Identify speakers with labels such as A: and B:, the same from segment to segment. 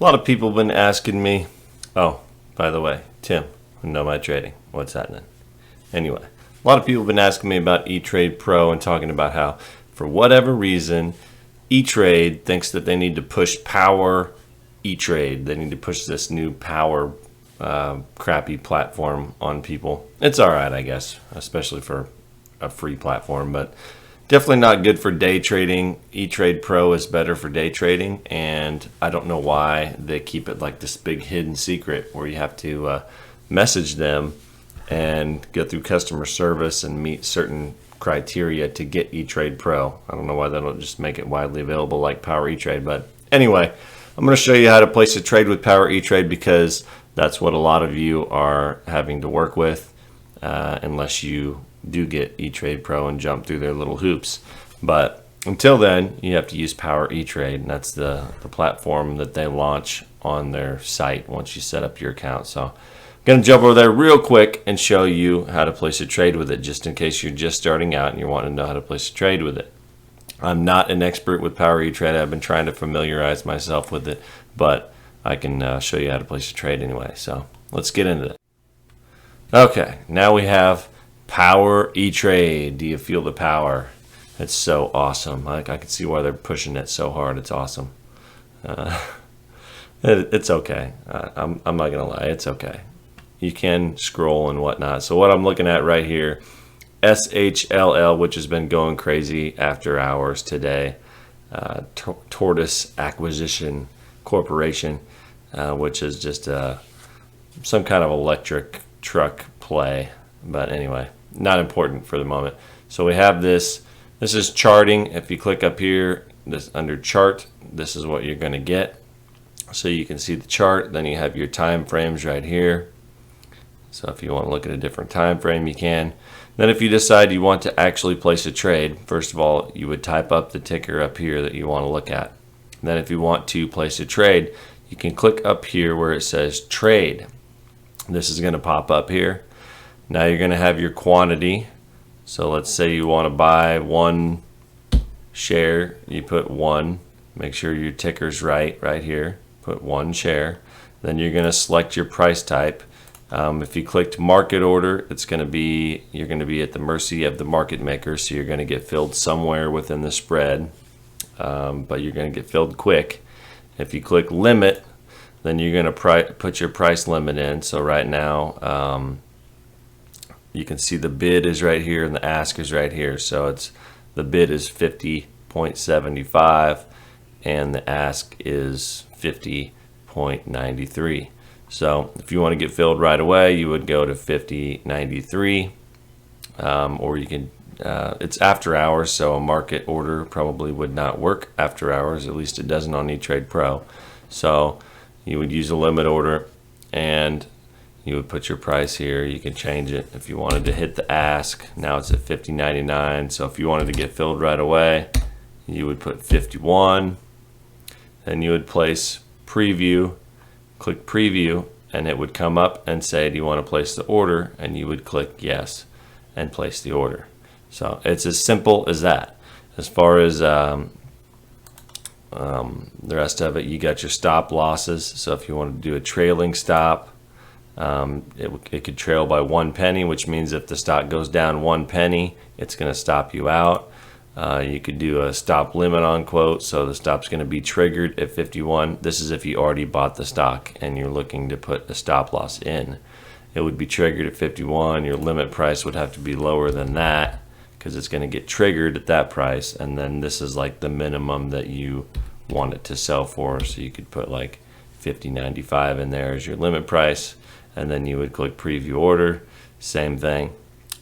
A: A lot of people have been asking me, oh, by the way, Tim, Know My Trading, what's happening? Anyway, a lot of people have been asking me about Etrade Pro and talking about how, for whatever reason, Etrade thinks that they need to push Power Etrade. They need to push this new Power crappy platform on people. It's all right, I guess, especially for a free platform, but definitely not good for day trading. Etrade Pro is better for day trading, and I don't know why they keep it like this big hidden secret where you have to message them and go through customer service and meet certain criteria to get Etrade Pro. I don't know why they don't just make it widely available like Power Etrade, but anyway, I'm going to show you how to place a trade with Power Etrade because that's what a lot of you are having to work with, unless you do get Etrade Pro and jump through their little hoops. But until then, you have to use Power Etrade, and that's the platform that they launch on their site once you set up your account. So I'm going to jump over there real quick and show you how to place a trade with it, just in case you're just starting out and you're wanting to know how to place a trade with it. I'm not an expert with Power Etrade. I've been trying to familiarize myself with it, but I can show you how to place a trade anyway. So let's get into it. Okay, now we have Power Etrade. Do you feel the power? It's so awesome. I can see why they're pushing it so hard. It's awesome. It's okay. I'm not gonna lie. It's okay. You can scroll and whatnot. So what I'm looking at right here, SHLL, which has been going crazy after hours today. Tortoise Acquisition Corporation, which is just some kind of electric truck play. But anyway, not important for the moment. So we have this. This is charting. If you click up here, this under chart, this is what you're going to get. So you can see the chart. Then you have your time frames right here. So if you want to look at a different time frame, you can. Then if you decide you want to actually place a trade, first of all, you would type up the ticker up here that you want to look at. Then if you want to place a trade, you can click up here where it says trade. This is going to pop up here. Now you're going to have your quantity. So let's say you want to buy one share. You put one. Make sure your ticker's right here. Put one share. Then you're going to select your price type. If you clicked market order, you're going to be at the mercy of the market maker. So you're going to get filled somewhere within the spread, but you're going to get filled quick. If you click limit, then you're going to put your price limit in. So right now, you can see the bid is right here and the ask is right here. So the bid is 50.75 and the ask is 50.93. So if you want to get filled right away, you would go to 50.93, or you can. It's after hours, so a market order probably would not work after hours. At least it doesn't on Etrade Pro. So you would use a limit order, and you would put your price here. You can change it if you wanted to hit the ask. Now it's at 50.99. So if you wanted to get filled right away, you would put 51. Then you would place preview. Click preview, and it would come up and say, do you want to place the order? And you would click yes and place the order. So it's as simple as that. As far as the rest of it, you got your stop losses. So if you want to do a trailing stop, it could trail by 1 penny, which means if the stock goes down 1 penny, it's going to stop you out. You could do a stop limit on quote, so the stop's going to be triggered at 51. This is if you already bought the stock and you're looking to put a stop loss in. It would be triggered at 51. Your limit price would have to be lower than that because it's going to get triggered at that price, and then this is like the minimum that you want it to sell for, so you could put like 50.95 in there as your limit price, and then you would click preview order, same thing.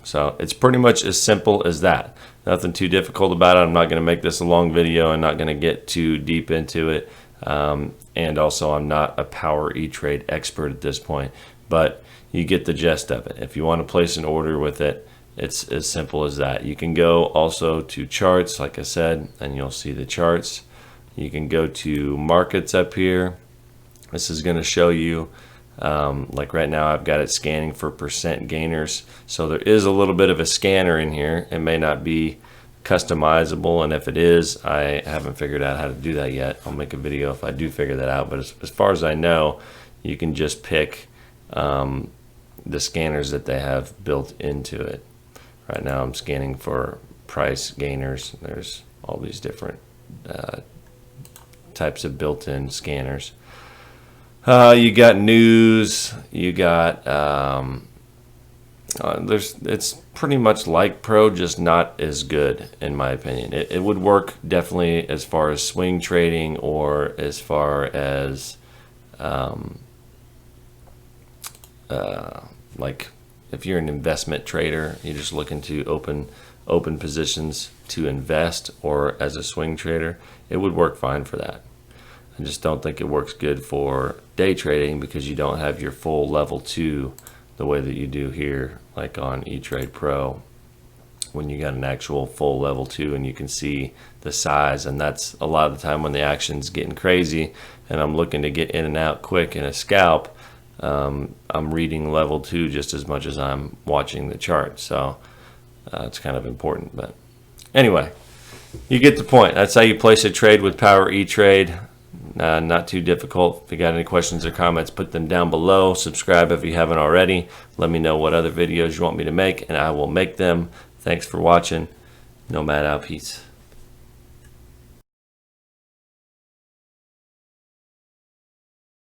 A: So it's pretty much as simple as that. Nothing too difficult about it. I'm not going to make this a long video. I'm not going to get too deep into it. And also, I'm not a Power Etrade expert at this point, but you get the gist of it. If you want to place an order with it, it's as simple as that. You can go also to charts, like I said, and you'll see the charts. You can go to markets up here. This is going to show you, like right now I've got it scanning for percent gainers. So there is a little bit of a scanner in here. It may not be customizable, and if it is, I haven't figured out how to do that yet. I'll make a video if I do figure that out, but as far as I know, you can just pick the scanners that they have built into it. Right now I'm scanning for price gainers. There's all these different types of built-in scanners. You got news, you got it's pretty much like Pro, just not as good in my opinion. It would work definitely as far as swing trading, or as far as like if you're an investment trader, you're just looking to open positions to invest, or as a swing trader, it would work fine for that. I just don't think it works good for day trading, because you don't have your full level 2 the way that you do here, like on Etrade Pro, when you got an actual full level 2 and you can see the size. And that's a lot of the time when the action's getting crazy and I'm looking to get in and out quick in a scalp. I'm reading level 2 just as much as I'm watching the chart, so it's kind of important. But anyway, you get the point. That's how you place a trade with Power Etrade. Not too difficult. If you got any questions or comments, put them down below. Subscribe if you haven't already. Let me know what other videos you want me to make, and I will make them. Thanks for watching. Nomad out. Peace.